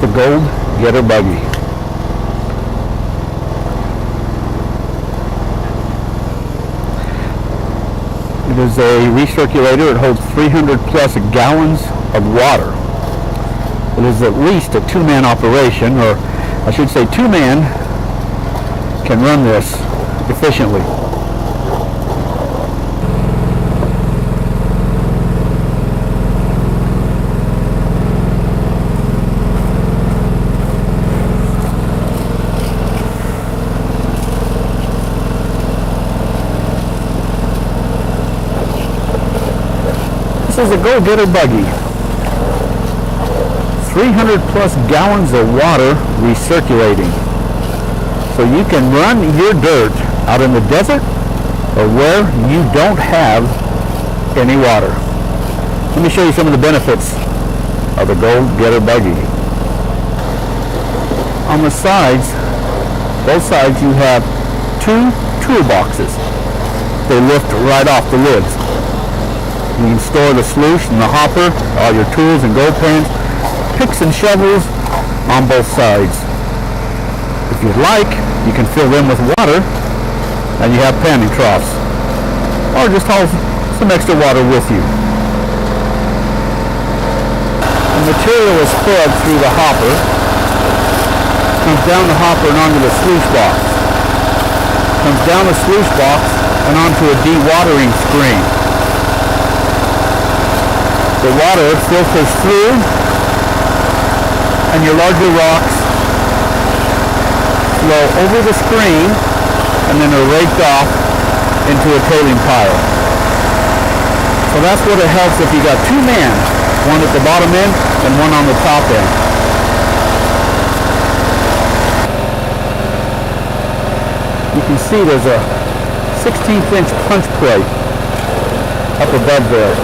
the Gold Getter Buggy. It is a recirculator. It holds 300 plus gallons of water. It is at least a two-man operation, or I should say two-man can run this efficiently. This is a Go Getter Buggy. 300 plus gallons of water recirculating. So you can run your dirt out in the desert or where you don't have any water. Let me show you some of the benefits of the Go Getter Buggy. On the sides, both sides, you have two toolboxes. They lift right off the lids. You can store the sluice and the hopper, all your tools and gold pans, picks and shovels on both sides. If you'd like, you can fill them with water and you have panning troughs. Or just haul some extra water with you. The material is fed through the hopper, comes down the hopper and onto the sluice box. Comes down the sluice box and onto a dewatering screen. The water filters through and your larger rocks flow over the screen and then are raked off into a tailing pile. So that's what it helps if you got two men, one at the bottom end and one on the top end. You can see there's a 16th inch punch plate up above there.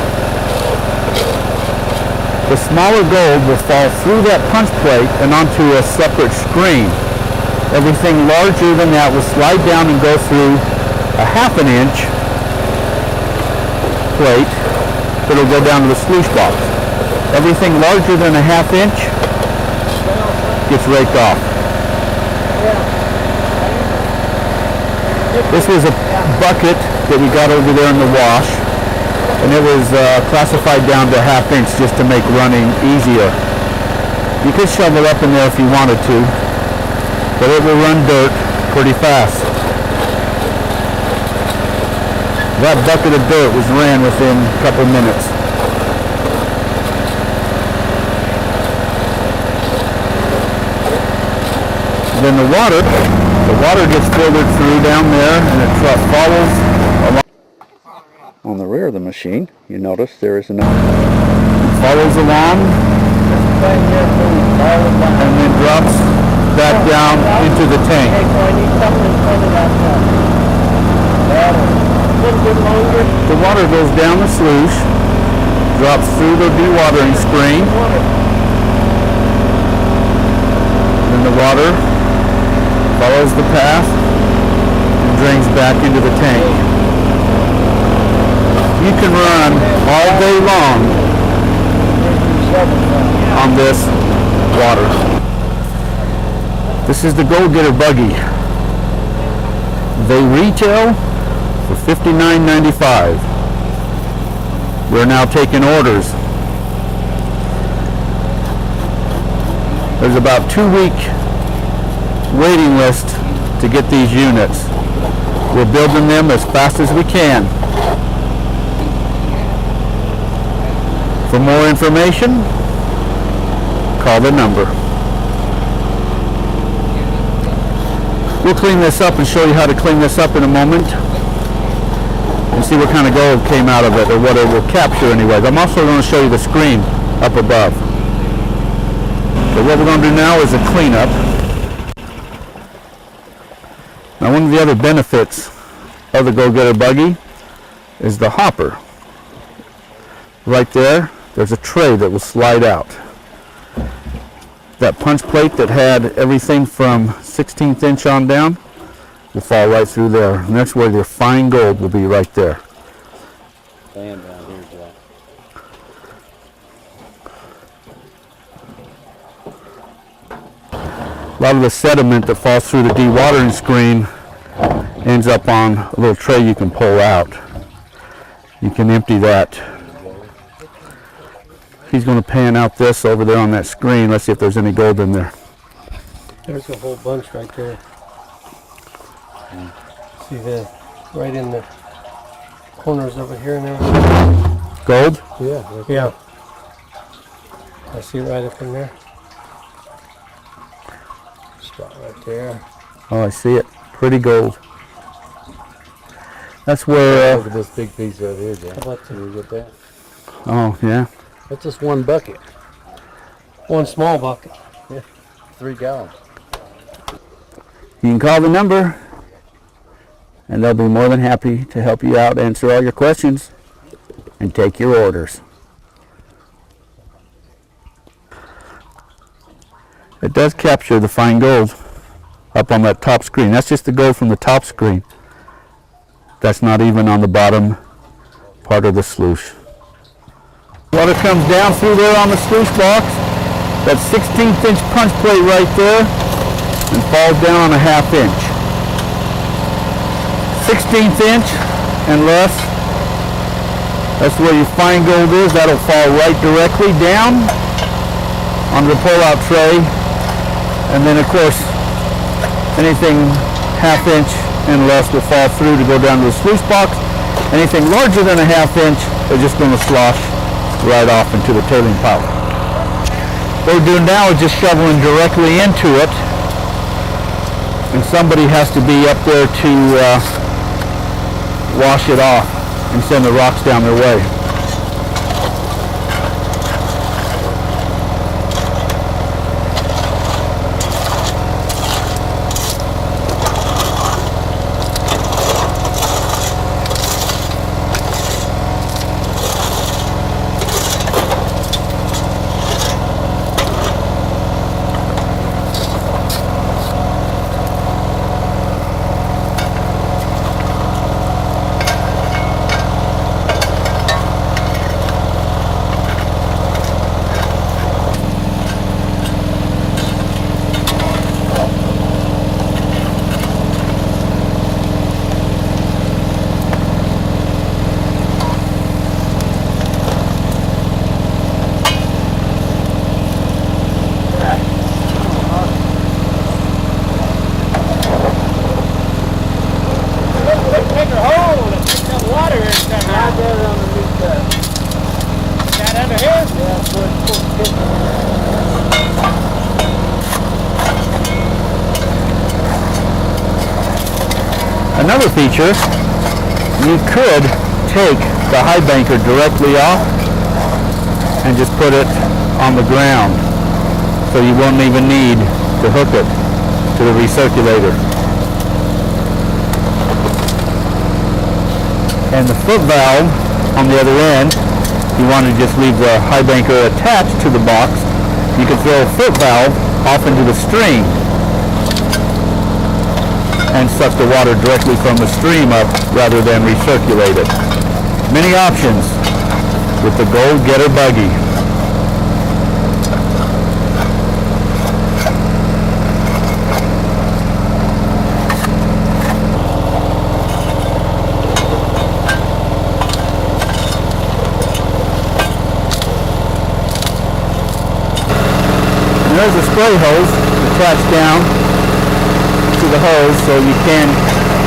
The smaller gold will fall through that punch plate and onto a separate screen. Everything larger than that will slide down and go through a ½ inch plate that will go down to the sluice box. Everything larger than a ½ inch gets raked off. This was a bucket that we got over there in the wash, and it was classified down to ½ inch just to make running easier. You could shovel up in there if you wanted to, but it will run dirt pretty fast. That bucket of dirt was ran within a couple minutes. Then the water gets filtered through down there, and it follows along. On the rear of the machine, you notice there is another. It follows along and then drops back down into the tank. The water goes down the sluice, drops through the dewatering screen, then the water follows the path and drains back into the tank. You can run all day long on this water. This is the Go Getter Buggy. They retail for $59.95. We're now taking orders. There's about 2-week waiting list to get these units. We're building them as fast as we can. For more information, call the number. We'll clean this up and show you how to clean this up in a moment and see what kind of gold came out of it, or what it will capture anyways. I'm also going to show you the screen up above. So what we're going to do now is a cleanup. Now, one of the other benefits of the Go Getter Buggy is the hopper. Right there, there's a tray that will slide out. That punch plate that had everything from 16th inch on down will fall right through there. And that's where your fine gold will be, right there. Fan down here, Jack. lot of the sediment that falls through the dewatering screen ends up on a little tray you can pull out. You can empty that. He's going to pan out this over there on that screen. Let's see if there's any gold in there. There's a whole bunch right there. See the right in the corners over here and everything. Gold? Yeah. Yeah. I see it right up in there. Spot right there. Oh, I see it. Pretty gold. That's where... Look at this big piece right here, Jack. How about Can you get that? oh, yeah. That's just one bucket. one small bucket? 3 gallons. You can call the number, and they'll be more than happy to help you out, answer all your questions, and take your orders. It does capture the fine gold up on that top screen. That's just the gold from the top screen. That's not even on the bottom part of the sluice. Water comes down through there on the sluice box. That 16th inch punch plate right there, and falls down on a 1/2 inch. 16th inch and less. That's where your fine gold is. That'll fall right directly down on the pull-out tray. And then of course, anything 1/2 inch and less will fall through to go down to the sluice box. Anything larger than a 1/2 inch, they're just going to slosh right off into the tailing pile. What we're doing now is just shoveling directly into it. And somebody has to be up there to wash it off and send the rocks down their way. Another feature, you could take the high banker directly off and just put it on the ground, so you won't even need to hook it to the recirculator. And the foot valve on the other end, if you want to just leave the high banker attached to the box, you can throw a foot valve off into the stream and suck the water directly from the stream up rather than recirculate it. Many options with the Gold Getter Buggy. And there's a spray hose attached down to the hose, so you can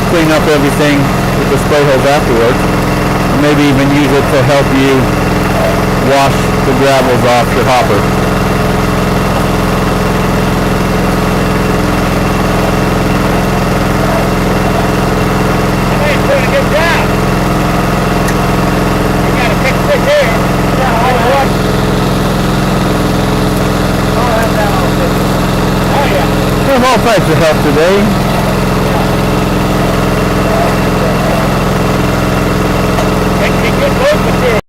clean up everything with the spray hose afterwards, or maybe even use it to help you wash the gravels off your hopper. Hey, it's doing a good job. You gotta fix this here. Yeah, I'll wash. I'll have that all fixed. Oh yeah. There's all types of help today.